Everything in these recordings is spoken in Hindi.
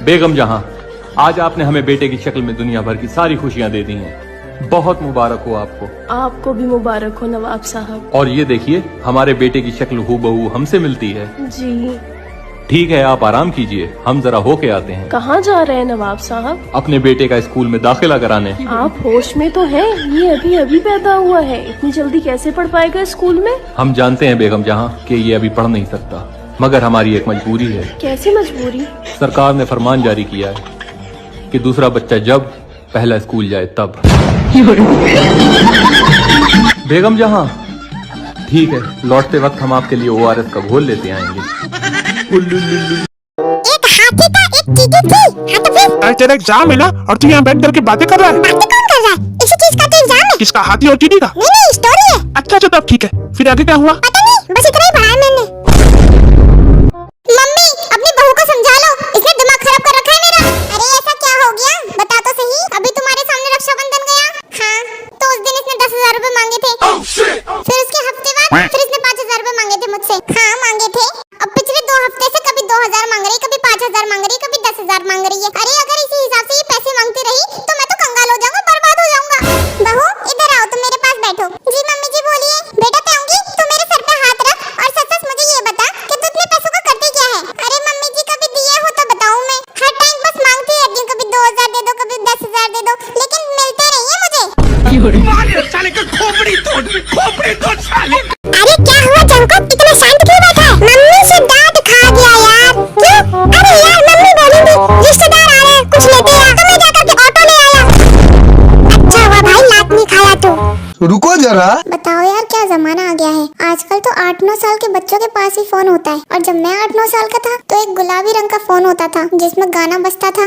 बेगम जहां, आज आपने हमें बेटे की शक्ल में दुनिया भर की सारी खुशियां दे दी हैं। बहुत मुबारक हो आपको। आपको भी मुबारक हो नवाब साहब। और ये देखिए, हमारे बेटे की शक्ल हूबहू हमसे मिलती है। जी ठीक है, आप आराम कीजिए, हम जरा होके आते हैं। कहाँ जा रहे हैं नवाब साहब? अपने बेटे का स्कूल में दाखिला कराने। आप होश में तो हैं? ये अभी अभी पैदा हुआ है, इतनी जल्दी कैसे पढ़ पाएगा स्कूल में? हम जानते हैं बेगम जहां कि ये अभी पढ़ नहीं सकता, मगर हमारी एक मजबूरी है। कैसी मजबूरी? सरकार ने फरमान जारी किया है कि दूसरा बच्चा जब पहला स्कूल जाए तब। बेगम जहां, ठीक है, लौटते वक्त हम आपके लिए ORS का घोल लेते आएंगे। एक हाथी का एक चीटी थी। हाँ तो फिर? आज तेरा एग्जाम है ना, और तू यहाँ बैठ करके बातें कर रहा है। बातें कौन कर रहा है? इसी चीज का तो एग्जाम है। किसका, हाथी और चीटी का? नहीं नहीं, स्टोरी है। अच्छा तब ठीक है, फिर आगे क्या हुआ? पता नहीं, बस इतना ही पढ़ा है मैंने। मम्मी, अपनी बहू को समझा लो, इसने दिमाग खराब कर रखा है मेरा। अरे ऐसा क्या हो गया, बता तो सही। अभी तुम्हारे सामने रक्षाबंधन गया। हाँ, तो उस दिन इसने 10,000 रुपए मांगे थे। फिर उसके हफ्ते बाद फिर इसने 5,000 रुपए मांगे थे मुझसे। हाँ मांगे थे। अब पिछले 2 हफ्ते से कभी 2,000 मांग रही, कभी 5,000 मांग रही, कभी 10,000 मांग रही है। अरे अगर इसी हिसाब से ये पैसे मांगती रही तो मैं तो कंगाल हो जाऊंगा, बर्बाद हो जाऊंगा। बहू इधर आओ, तुम मेरे पास बैठो। जी मम्मी जी बोलिए। बेटा प्याऊंगी, तू मेरे सर पे हाथ रख और सच सच मुझे ये बता कि तू इतने पैसों का करती क्या है? अरे मम्मी जी, कभी दिए हो तो बताऊं मैं? हर टाइम बस मांगती रहती हूँ, कभी 2,000 दे दो, कभी 10,000 दे दो, लेकिन मिलते नहीं है मुझे। अरे क्या हुआ जंको, इतना शांत क्यों बैठा है? मम्मी से डांट खा गया यार। क्यों? अरे यार मम्मी बोलेंगी रिश्तेदार आ रहे हैं, कुछ लेते आ, तो मैं जाकर के ऑटो ले आया। अच्छा हुआ भाई लात नहीं खाया तू। रुको जरा। बताओ यार, क्या जमाना आ गया है। आजकल तो 8-9 साल के बच्चों के पास ही फोन होता है, और जब मैं 8-9 साल का था तो एक गुलाबी रंग का फोन होता था जिसमें गाना बजता था।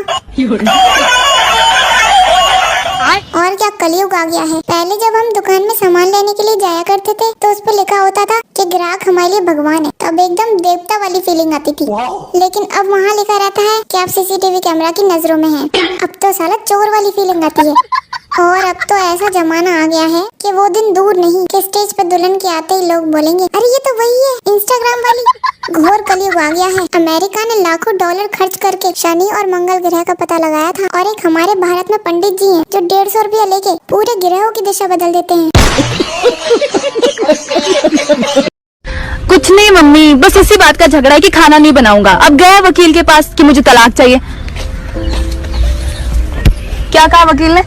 और क्या कलयुग आ गया है। पहले जब हम दुकान में सामान लेने के लिए जाया करते थे तो उस पर लिखा होता था कि ग्राहक हमारे लिए भगवान है, तब एकदम देवता वाली फीलिंग आती थी। लेकिन अब वहाँ लिखा रहता है कि आप CCTV कैमरा की नजरों में हैं। अब तो साला चोर वाली फीलिंग आती है। और अब तो ऐसा जमाना आ गया है कि वो दिन दूर नहीं कि स्टेज पर दुल्हन के आते ही लोग बोलेंगे अरे ये तो वही है इंस्टाग्राम वाली। घोर कलयुग आ गया है। अमेरिका ने लाखों डॉलर खर्च करके शनि और मंगल ग्रह का पता लगाया था, और एक हमारे भारत में पंडित जी हैं जो 150 रुपया लेके पूरे ग्रहों की दिशा बदल देते हैं। कुछ नहीं मम्मी, बस इसी बात का झगड़ा है कि खाना नहीं बनाऊंगा। अब गया वकील के पास कि मुझे तलाक चाहिए। क्या कहा वकील ने?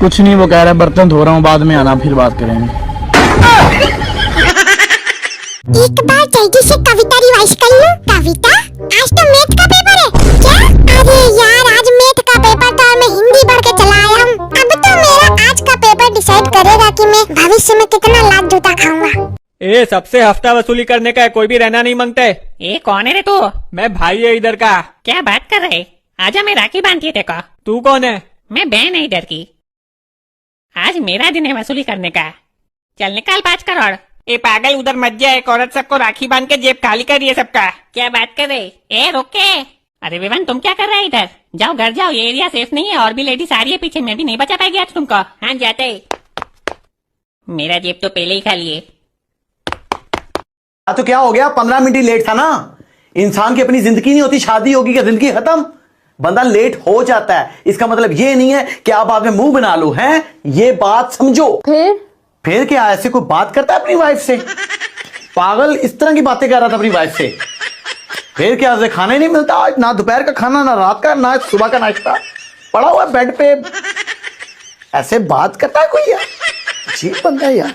कुछ नहीं, वो कह रहा है बर्तन धो रहा हूँ, बाद में आना, फिर बात करेंगे। एक बार जल्दी से कविता रिवाइज कर लो। कविता, आज तो मैथ का पेपर है क्या? अरे यार आज मैथ का पेपर था, मैं हिंदी पढ़ के चला आया हूँ। अब तो मेरा आज का पेपर डिसाइड करेगा कि मैं भविष्य में कितना लात जूता खाऊंगा। ए, सबसे हफ्ता वसूली करने का है, कोई भी रहना नहीं मांगते। ए कौन है रे तू? मैं भाई है इधर का। क्या बात कर रहे? आजा, मैं राखी बांधती है देखो। तू कौन है? मैं बहन है इधर की। आज मेरा दिन है वसूली करने का। चल निकाल 5 करोड़। ए पागल, उधर मत जा, एक औरत सबको राखी बांध के जेब खाली कर रही है सबका। क्या बात कर रहे? ए रोके। अरे विवन, तुम क्या कर रहे हैं इधर? जाओ घर जाओ, ये एरिया सेफ नहीं है, और भी लेडीज आ रही है पीछे, मैं भी नहीं बचा पाएगी आज तुमको। हाँ जाते। मेरा जेब तो पहले ही खाली है। तो क्या हो गया, 15 मिनट ही लेट था ना। इंसान की अपनी जिंदगी नहीं होती, शादी होगी क्या जिंदगी खत्म? बंदा लेट हो जाता है, इसका मतलब ये नहीं है कि आप बाद में मुंह बना लो, हैं? ये बात समझो। फिर क्या, ऐसे कोई बात करता है अपनी वाइफ से? पागल, इस तरह की बातें कर रहा था अपनी वाइफ से। फिर क्या, खाना ही नहीं मिलता आज, ना दोपहर का खाना, ना रात का, ना सुबह का नाश्ता, पड़ा हुआ बेड पे। ऐसे बात करता है कोई यार? अजीब बंदा है यार।